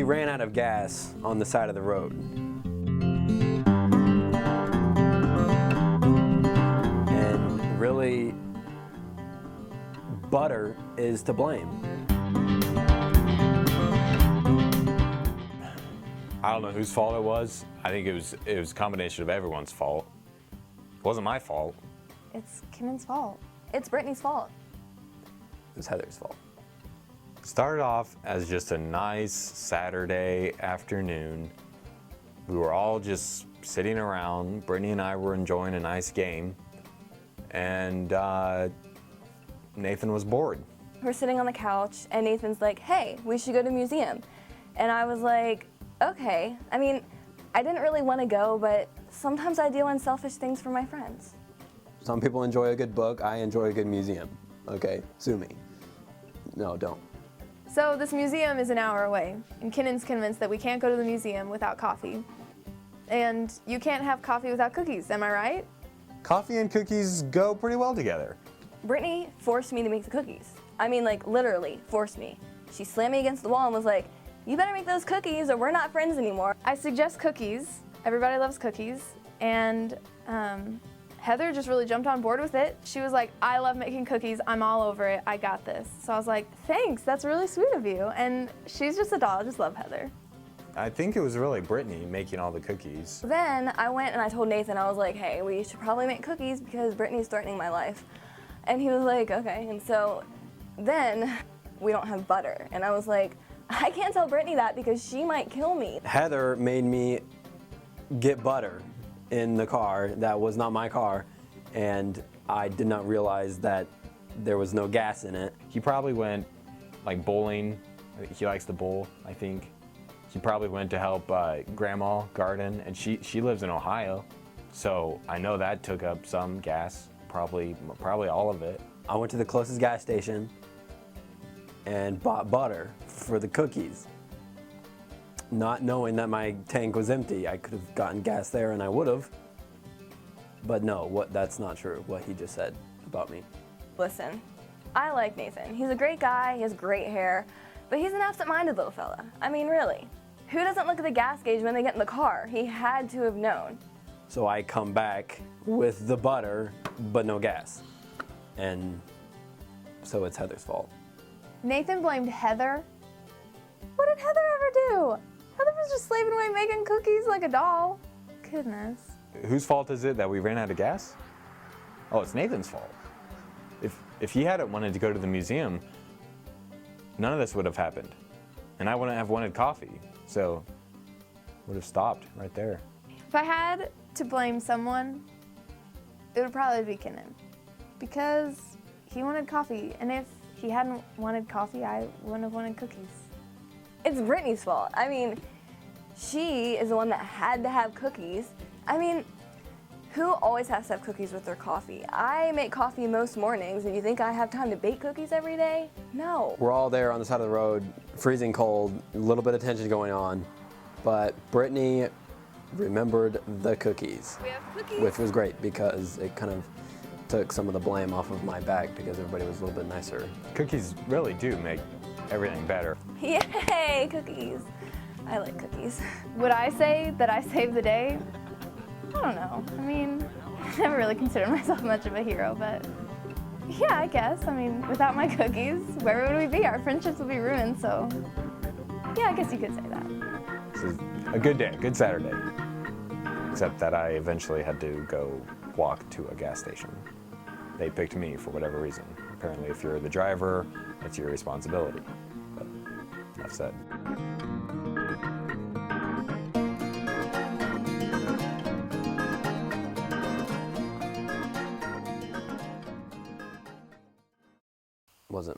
ran out of gas on the side of the road. And really, butter is to blame. I don't know whose fault it was. I think it was a combination of everyone's fault. It wasn't my fault. It's Kimmons' fault. It's Brittany's fault. It was Heather's fault. Started off as just a nice Saturday afternoon. We were all just sitting around. Brittany and I were enjoying a nice game. And Nathan was bored. We're sitting on the couch, and Nathan's like, hey, we should go to a museum. And I was like, okay. I mean, I didn't really want to go, but sometimes I do unselfish things for my friends. Some people enjoy a good book. I enjoy a good museum. Okay, sue me. No, don't. So this museum is an hour away, and Kinnon's convinced that we can't go to the museum without coffee. And you can't have coffee without cookies, am I right? Coffee and cookies go pretty well together. Brittany forced me to make the cookies. I mean, like, literally forced me. She slammed me against the wall and was like, you better make those cookies or we're not friends anymore. I suggest cookies. Everybody loves cookies. And Heather just really jumped on board with it. She was like, I love making cookies. I'm all over it. I got this. So I was like, thanks. That's really sweet of you. And she's just a doll. I just love Heather. I think it was really Brittany making all the cookies. Then I went and I told Nathan, I was like, hey, we should probably make cookies because Brittany's threatening my life. And he was like, okay. And so then we don't have butter. And I was like, I can't tell Brittany that because she might kill me. Heather made me get butter in the car that was not my car, and I did not realize that there was no gas in it. He probably went like bowling. He likes to bowl, I think. He probably went to help Grandma garden, and she lives in Ohio, so I know that took up some gas, probably all of it. I went to the closest gas station and bought butter for the cookies, not knowing that my tank was empty. I could have gotten gas there, and I would have. But no, that's not true, what he just said about me. Listen, I like Nathan. He's a great guy, he has great hair, but he's an absent-minded little fella. I mean, really. Who doesn't look at the gas gauge when they get in the car? He had to have known. So I come back with the butter, but no gas. And so it's Heather's fault. Nathan blamed Heather. What did Heather ever do? Heather was just slaving away making cookies like a doll. Goodness. Whose fault is it that we ran out of gas? Oh, it's Nathan's fault. If he hadn't wanted to go to the museum, none of this would have happened. And I wouldn't have wanted coffee, so would have stopped right there. If I had to blame someone, it would probably be Kinnon, because he wanted coffee, and if he hadn't wanted coffee, I wouldn't have wanted cookies. It's Brittany's fault. I mean, she is the one that had to have cookies. I mean, who always has to have cookies with their coffee? I make coffee most mornings, and you think I have time to bake cookies every day? No. We're all there on the side of the road, freezing cold, a little bit of tension going on, but Brittany remembered the cookies. We have cookies. Which was great because it kind of took some of the blame off of my back because everybody was a little bit nicer. Cookies really do make everything better. Yay, cookies. I like cookies. Would I say that I saved the day? I don't know. I mean, I never really considered myself much of a hero, but yeah, I guess. I mean, without my cookies, where would we be? Our friendships would be ruined, so yeah, I guess you could say that. This is a good day, good Saturday. Except that I eventually had to go walk to a gas station. They picked me for whatever reason. Apparently, if you're the driver, it's your responsibility. But enough said.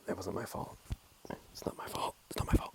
It wasn't my fault. It's not my fault. It's not my fault.